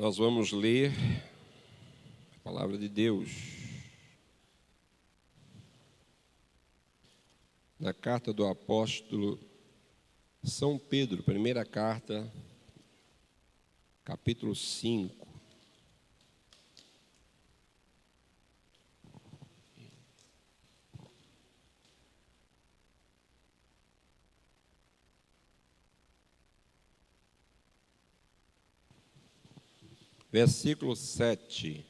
Nós vamos ler a palavra de Deus na carta do apóstolo São Pedro, primeira carta, capítulo 5. Versículo 7.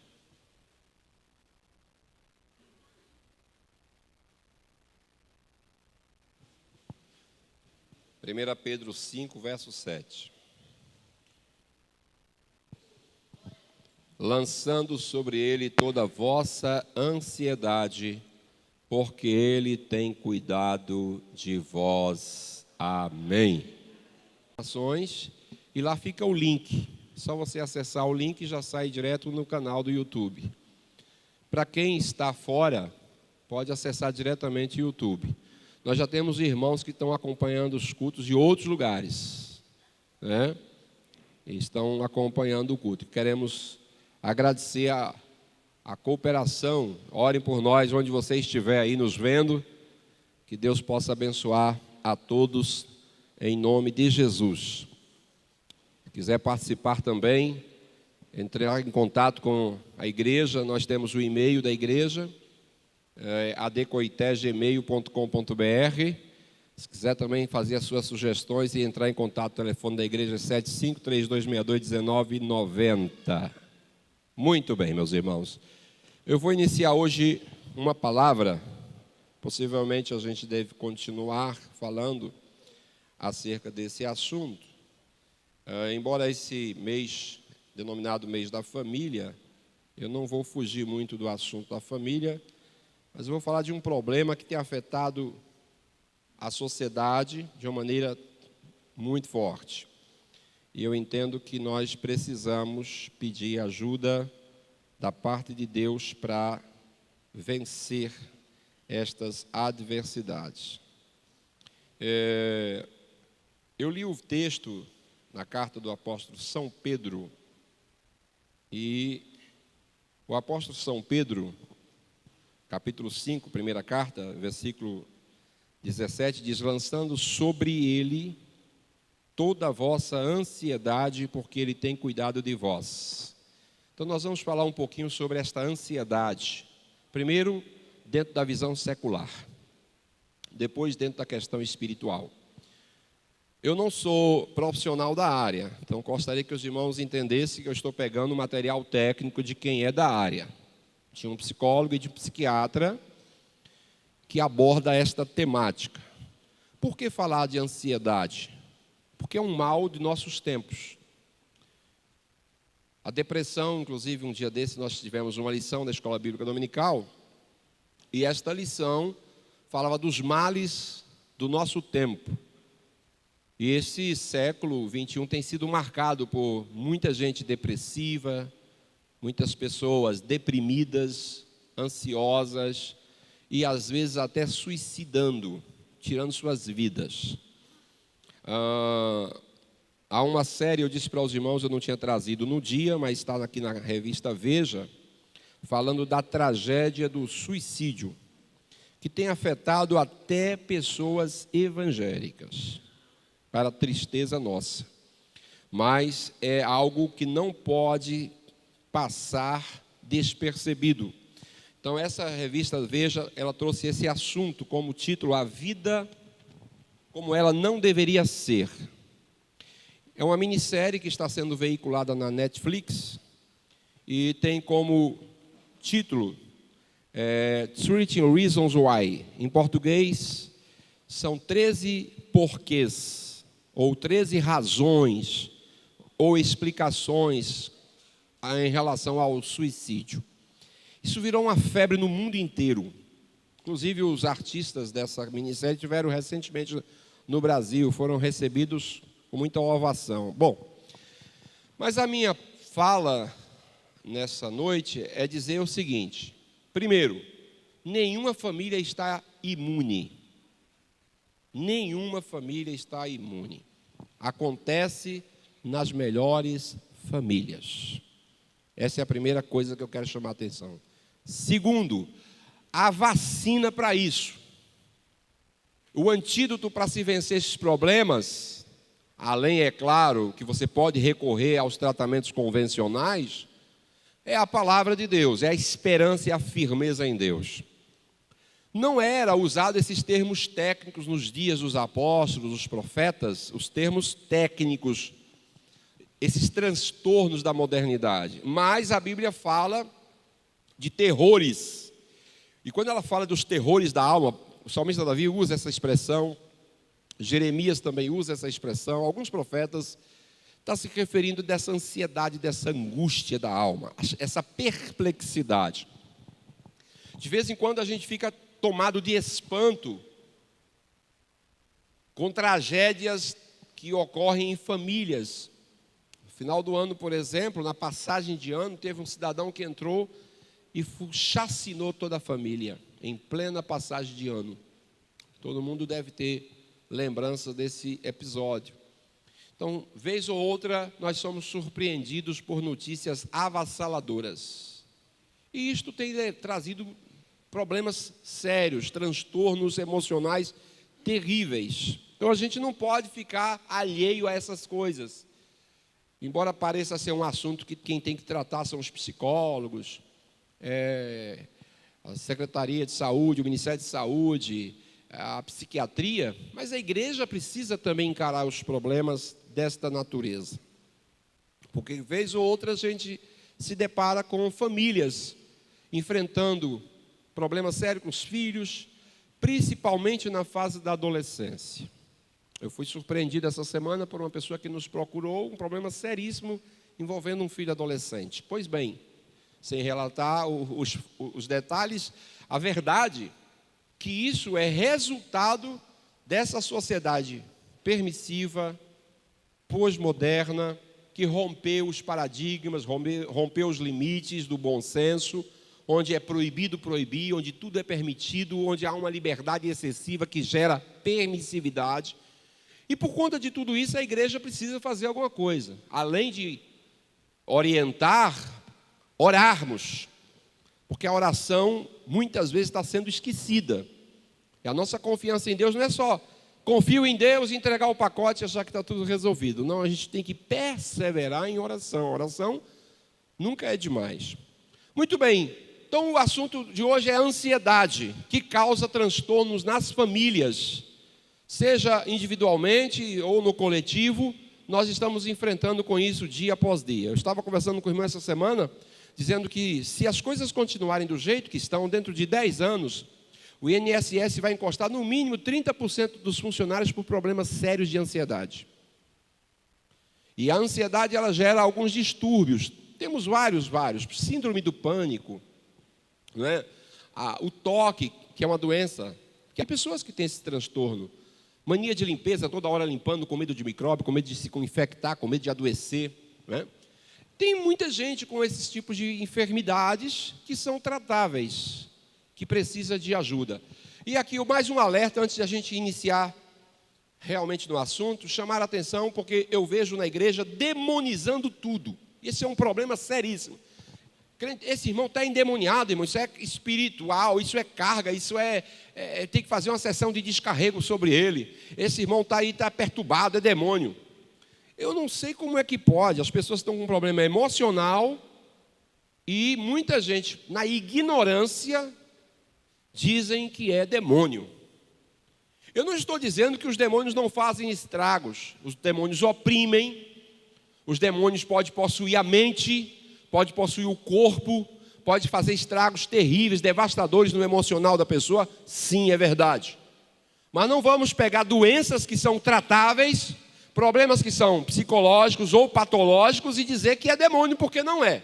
Primeira Pedro 5, verso 7. Lançando sobre ele toda a vossa ansiedade, porque ele tem cuidado de vós. Amém. E lá fica o link. Só você acessar o link e já sai direto no canal do YouTube. Para quem está fora, pode acessar diretamente o YouTube. Nós já temos irmãos que estão acompanhando os cultos de outros lugares, né? E estão acompanhando o culto. Queremos agradecer a cooperação. Orem por nós, onde você estiver aí nos vendo. Que Deus possa abençoar a todos, em nome de Jesus. Quiser participar também, entrar em contato com a igreja, nós temos o e-mail da igreja, adecoité@gmail.com.br. Se quiser também fazer as suas sugestões e entrar em contato, o telefone da igreja é 75-3262-1990. Muito bem, meus irmãos. Eu vou iniciar hoje uma palavra, possivelmente a gente deve continuar falando acerca desse assunto. Embora esse mês, denominado mês da família, eu não vou fugir muito do assunto da família, mas eu vou falar de um problema que tem afetado a sociedade de uma maneira muito forte. E eu entendo que nós precisamos pedir ajuda da parte de Deus para vencer estas adversidades. Eu li o texto na carta do apóstolo São Pedro, e o apóstolo São Pedro, capítulo 5, primeira carta, versículo 17, diz: lançando sobre ele toda a vossa ansiedade, porque ele tem cuidado de vós. Então nós vamos falar um pouquinho sobre esta ansiedade, primeiro dentro da visão secular, depois dentro da questão espiritual. Eu não sou profissional da área, então gostaria que os irmãos entendessem que eu estou pegando o material técnico de quem é da área. Tinha um psicólogo e de um psiquiatra que aborda esta temática. Por que falar de ansiedade? Porque é um mal de nossos tempos. A depressão, inclusive, um dia desse nós tivemos uma lição da Escola Bíblica Dominical, e esta lição falava dos males do nosso tempo. E esse século 21 tem sido marcado por muita gente depressiva, muitas pessoas deprimidas, ansiosas e às vezes até suicidando, tirando suas vidas. Há uma série, eu disse para os irmãos, eu não tinha trazido no dia, mas está aqui na revista Veja, falando da tragédia do suicídio, que tem afetado até pessoas evangélicas, para a tristeza nossa. Mas é algo que não pode passar despercebido. Então essa revista Veja, ela trouxe esse assunto como título: A Vida Como Ela Não Deveria Ser. É uma minissérie que está sendo veiculada na Netflix e tem como título 13 Reasons Why. Em português, são 13 porquês, ou 13 razões, ou explicações em relação ao suicídio. Isso virou uma febre no mundo inteiro. Inclusive os artistas dessa minissérie tiveram recentemente no Brasil, foram recebidos com muita ovação. Bom, mas a minha fala nessa noite é dizer o seguinte: primeiro, nenhuma família está imune. Nenhuma família está imune. Acontece nas melhores famílias. Essa é a primeira coisa que eu quero chamar a atenção. Segundo, a vacina para isso. O antídoto para se vencer esses problemas, além, é claro, que você pode recorrer aos tratamentos convencionais, é a palavra de Deus, é a esperança e a firmeza em Deus. Não era usado esses termos técnicos nos dias dos apóstolos, dos profetas, os termos técnicos, esses transtornos da modernidade. Mas a Bíblia fala de terrores. E quando ela fala dos terrores da alma, o salmista Davi usa essa expressão, Jeremias também usa essa expressão, alguns profetas estão se referindo dessa ansiedade, dessa angústia da alma, essa perplexidade. De vez em quando a gente fica tomado de espanto com tragédias que ocorrem em famílias. No final do ano, por exemplo, na passagem de ano, teve um cidadão que entrou e chacinou toda a família, em plena passagem de ano. Todo mundo deve ter lembrança desse episódio. Então, vez ou outra, nós somos surpreendidos por notícias avassaladoras. E isto tem trazido problemas sérios, transtornos emocionais terríveis. Então, a gente não pode ficar alheio a essas coisas. Embora pareça ser um assunto que quem tem que tratar são os psicólogos, a Secretaria de Saúde, o Ministério de Saúde, a psiquiatria, mas a igreja precisa também encarar os problemas desta natureza. Porque, vez ou outra, a gente se depara com famílias enfrentando problemas sérios com os filhos, principalmente na fase da adolescência. Eu fui surpreendido essa semana por uma pessoa que nos procurou um problema seríssimo envolvendo um filho adolescente. Pois bem, sem relatar os detalhes, a verdade que isso é resultado dessa sociedade permissiva, pós-moderna, que rompeu os paradigmas, rompeu os limites do bom senso, onde é proibido proibir, onde tudo é permitido, onde há uma liberdade excessiva que gera permissividade. E por conta de tudo isso, a igreja precisa fazer alguma coisa. Além de orientar, orarmos, porque a oração muitas vezes está sendo esquecida. E a nossa confiança em Deus não é só confio em Deus, entregar o pacote e achar que está tudo resolvido. Não, a gente tem que perseverar em oração. A oração nunca é demais. Muito bem, então o assunto de hoje é a ansiedade, que causa transtornos nas famílias. Seja individualmente ou no coletivo, nós estamos enfrentando com isso dia após dia. Eu estava conversando com o irmão essa semana, dizendo que se as coisas continuarem do jeito que estão, dentro de 10 anos, o INSS vai encostar no mínimo 30% dos funcionários por problemas sérios de ansiedade. E a ansiedade, ela gera alguns distúrbios. Temos vários. Síndrome do pânico, né? O toque, que é uma doença. Que há pessoas que têm esse transtorno. Mania de limpeza, toda hora limpando, com medo de micróbio, com medo de se infectar, com medo de adoecer, né? Tem muita gente com esses tipos de enfermidades que são tratáveis, que precisa de ajuda. E aqui mais um alerta antes de a gente iniciar realmente no assunto, chamar a atenção, porque eu vejo na igreja demonizando tudo. Esse é um problema seríssimo. Esse irmão está endemoniado, irmão, isso é espiritual, isso é carga, isso tem que fazer uma sessão de descarrego sobre ele. Esse irmão está aí, está perturbado, é demônio. Eu não sei como é que pode, as pessoas estão com um problema emocional e muita gente, na ignorância, dizem que é demônio. Eu não estou dizendo que os demônios não fazem estragos, os demônios oprimem, os demônios podem possuir a mente, pode possuir o corpo, pode fazer estragos terríveis, devastadores no emocional da pessoa. Sim, é verdade. Mas não vamos pegar doenças que são tratáveis, problemas que são psicológicos ou patológicos e dizer que é demônio, porque não é.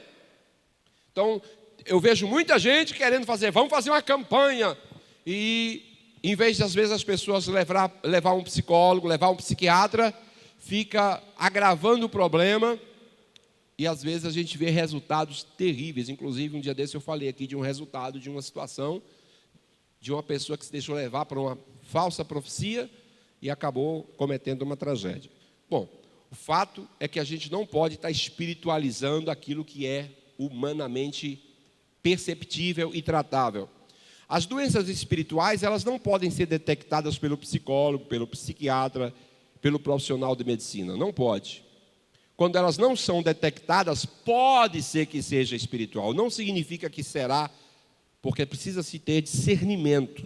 Então, eu vejo muita gente querendo vamos fazer uma campanha. E, em vez de, às vezes, as pessoas levar um psicólogo, levar um psiquiatra, fica agravando o problema. E às vezes a gente vê resultados terríveis. Inclusive, um dia desse eu falei aqui de um resultado de uma situação de uma pessoa que se deixou levar para uma falsa profecia e acabou cometendo uma tragédia. Bom, O fato é que a gente não pode estar espiritualizando aquilo que é humanamente perceptível e tratável. As doenças espirituais, elas não podem ser detectadas pelo psicólogo, pelo psiquiatra, pelo profissional de medicina. Não pode. Quando elas não são detectadas, pode ser que seja espiritual. Não significa que será, porque precisa-se ter discernimento.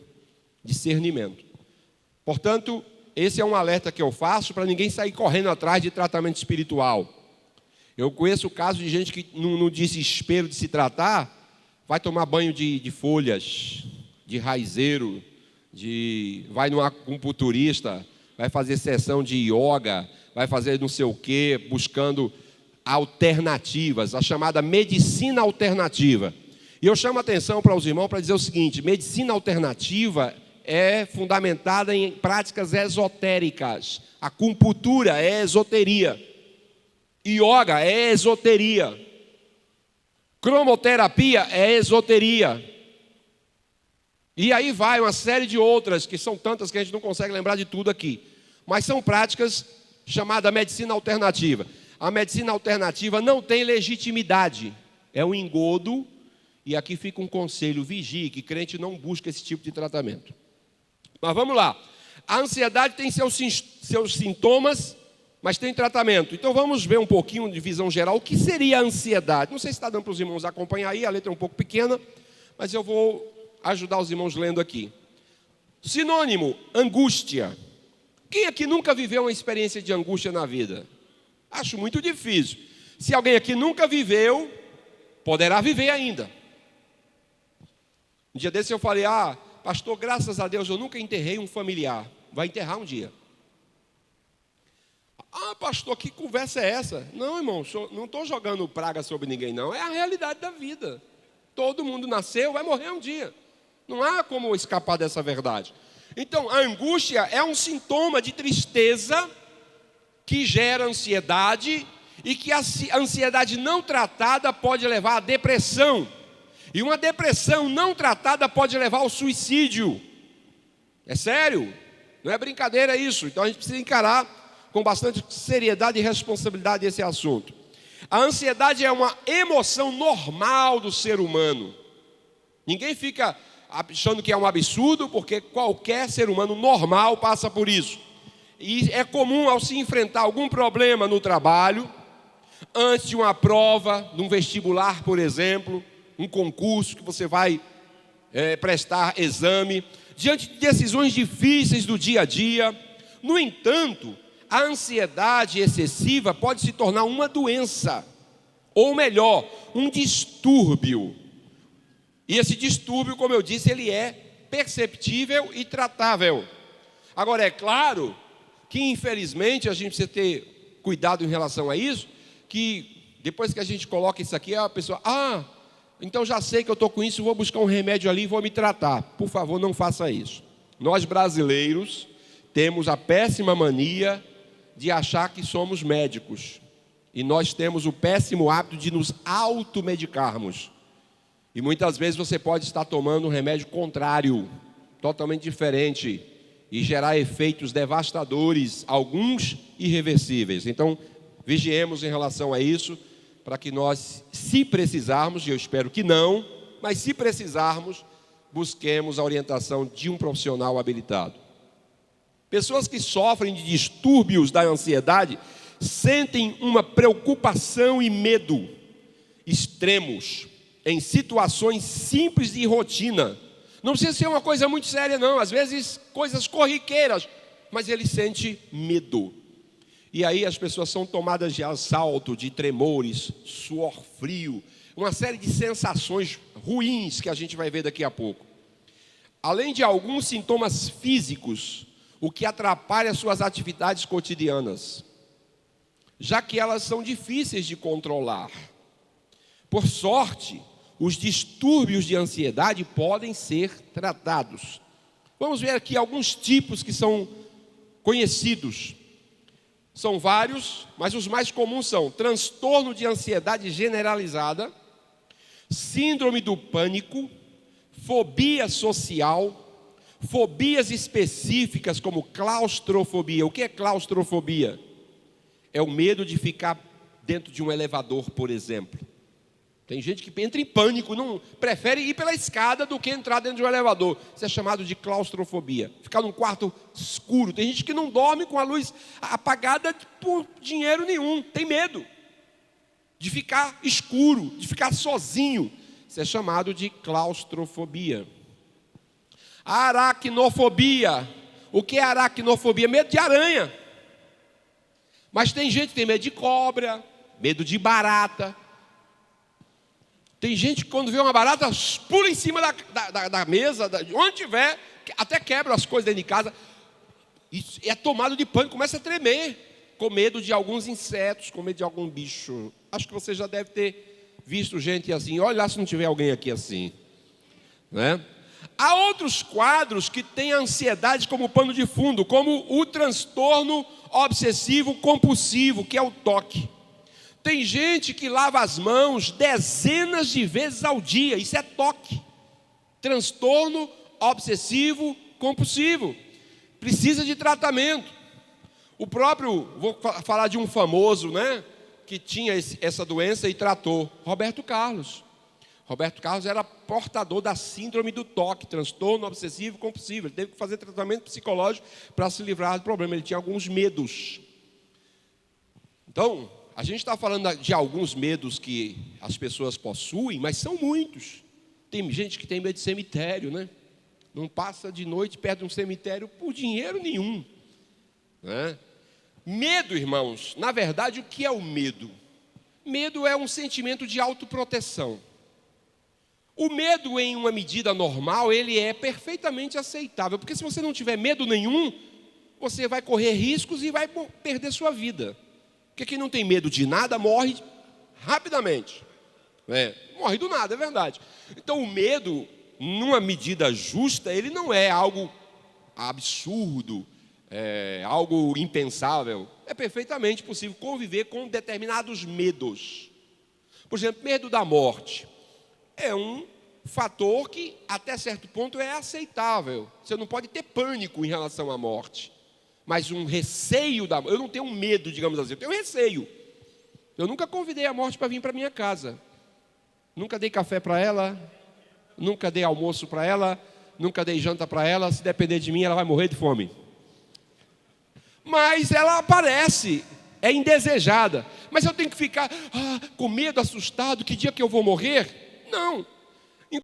Discernimento. Portanto, esse é um alerta que eu faço para ninguém sair correndo atrás de tratamento espiritual. Eu conheço o caso de gente que, no desespero de se tratar, vai tomar banho de folhas, de raizeiro, vai num acupunturista, vai fazer sessão de yoga, vai fazer não sei o quê, buscando alternativas, a chamada medicina alternativa. E eu chamo a atenção para os irmãos para dizer o seguinte: medicina alternativa é fundamentada em práticas esotéricas. Acupuntura é esoteria. Yoga é esoteria. Cromoterapia é esoteria. E aí vai uma série de outras, que são tantas que a gente não consegue lembrar de tudo aqui. Mas são práticas chamadas medicina alternativa. A medicina alternativa não tem legitimidade. É um engodo. E aqui fica um conselho: vigie, que crente não busca esse tipo de tratamento. Mas vamos lá. A ansiedade tem seus sintomas, mas tem tratamento. Então vamos ver um pouquinho de visão geral. O que seria a ansiedade? Não sei se está dando para os irmãos acompanhar aí, a letra é um pouco pequena, mas eu vou ajudar os irmãos lendo aqui. Sinônimo: angústia. Quem aqui nunca viveu uma experiência de angústia na vida? Acho muito difícil. Se alguém aqui nunca viveu, poderá viver ainda. Um dia desse eu falei: pastor, graças a Deus eu nunca enterrei um familiar. Vai enterrar um dia. Pastor, que conversa é essa? Não, irmão, não estou jogando praga sobre ninguém, não. É a realidade da vida. Todo mundo nasceu, vai morrer um dia. Não há como escapar dessa verdade. Então, a angústia é um sintoma de tristeza que gera ansiedade e que a ansiedade não tratada pode levar à depressão. E uma depressão não tratada pode levar ao suicídio. É sério, não é brincadeira isso. Então a gente precisa encarar com bastante seriedade e responsabilidade esse assunto. A ansiedade é uma emoção normal do ser humano. Ninguém fica achando que é um absurdo, porque qualquer ser humano normal passa por isso. E é comum, ao se enfrentar algum problema no trabalho, antes de uma prova, de um vestibular, por exemplo, um concurso que você vai prestar exame, diante de decisões difíceis do dia a dia. No entanto, a ansiedade excessiva pode se tornar uma doença, ou melhor, um distúrbio. E esse distúrbio, como eu disse, ele é perceptível e tratável. Agora, é claro que, infelizmente, a gente precisa ter cuidado em relação a isso, que depois que a gente coloca isso aqui, a pessoa: então já sei que eu estou com isso, vou buscar um remédio ali e vou me tratar. Por favor, não faça isso. Nós brasileiros temos a péssima mania de achar que somos médicos. E nós temos o péssimo hábito de nos automedicarmos. E muitas vezes você pode estar tomando um remédio contrário, totalmente diferente, e gerar efeitos devastadores, alguns irreversíveis. Então, vigiemos em relação a isso, para que nós, se precisarmos, e eu espero que não, mas se precisarmos, busquemos a orientação de um profissional habilitado. Pessoas que sofrem de distúrbios da ansiedade sentem uma preocupação e medo extremos em situações simples de rotina. Não precisa ser uma coisa muito séria, não. Às vezes, coisas corriqueiras, mas ele sente medo. E aí as pessoas são tomadas de assalto, de tremores, suor frio, uma série de sensações ruins que a gente vai ver daqui a pouco. Além de alguns sintomas físicos, o que atrapalha suas atividades cotidianas, já que elas são difíceis de controlar. Por sorte, os distúrbios de ansiedade podem ser tratados. Vamos ver aqui alguns tipos que são conhecidos. São vários, mas os mais comuns são transtorno de ansiedade generalizada, síndrome do pânico, fobia social, fobias específicas como claustrofobia. O que é claustrofobia? é o medo de ficar dentro de um elevador, por exemplo. Tem gente que entra em pânico, não prefere ir pela escada do que entrar dentro de um elevador. Isso é chamado de claustrofobia. Ficar num quarto escuro. Tem gente que não dorme com a luz apagada por dinheiro nenhum. Tem medo de ficar escuro, de ficar sozinho. Isso é chamado de claustrofobia. Aracnofobia. O que é aracnofobia? Medo de aranha. Mas tem gente que tem medo de cobra, medo de barata. Tem gente que quando vê uma barata, pula em cima da mesa, onde tiver, até quebra as coisas dentro de casa. Isso é tomado de pânico, começa a tremer, com medo de alguns insetos, com medo de algum bicho. Acho que você já deve ter visto gente assim. Olha lá se não tiver alguém aqui assim, né? Há outros quadros que têm a ansiedade como pano de fundo, como o transtorno obsessivo compulsivo, que é o TOC. Tem gente que lava as mãos dezenas de vezes ao dia. Isso é TOC. Transtorno obsessivo compulsivo. Precisa de tratamento. Vou falar de um famoso, né, que tinha essa doença e tratou. Roberto Carlos. Roberto Carlos era portador da síndrome do TOC, transtorno obsessivo compulsivo. Ele teve que fazer tratamento psicológico para se livrar do problema. Ele tinha alguns medos. Então, a gente está falando de alguns medos que as pessoas possuem, mas são muitos. Tem gente que tem medo de cemitério, né? Não passa de noite perto de um cemitério por dinheiro nenhum, né? Medo, irmãos, na verdade, o que é o medo? Medo é um sentimento de autoproteção. O medo, em uma medida normal, ele é perfeitamente aceitável, porque se você não tiver medo nenhum, você vai correr riscos e vai perder sua vida. Porque quem não tem medo de nada morre rapidamente. Morre do nada, é verdade. Então o medo, numa medida justa, ele não é algo absurdo, algo impensável. É perfeitamente possível conviver com determinados medos. Por exemplo, medo da morte. É um fator que, até certo ponto, é aceitável. Você não pode ter pânico em relação à morte. Mas um receio da morte. Eu não tenho medo, digamos assim, eu tenho receio. Eu nunca convidei a morte para vir para minha casa. Nunca dei café para ela. Nunca dei almoço para ela. Nunca dei janta para ela. Se depender de mim, ela vai morrer de fome. Mas ela aparece. É indesejada. Mas eu tenho que ficar com medo, assustado. Que dia que eu vou morrer? Não.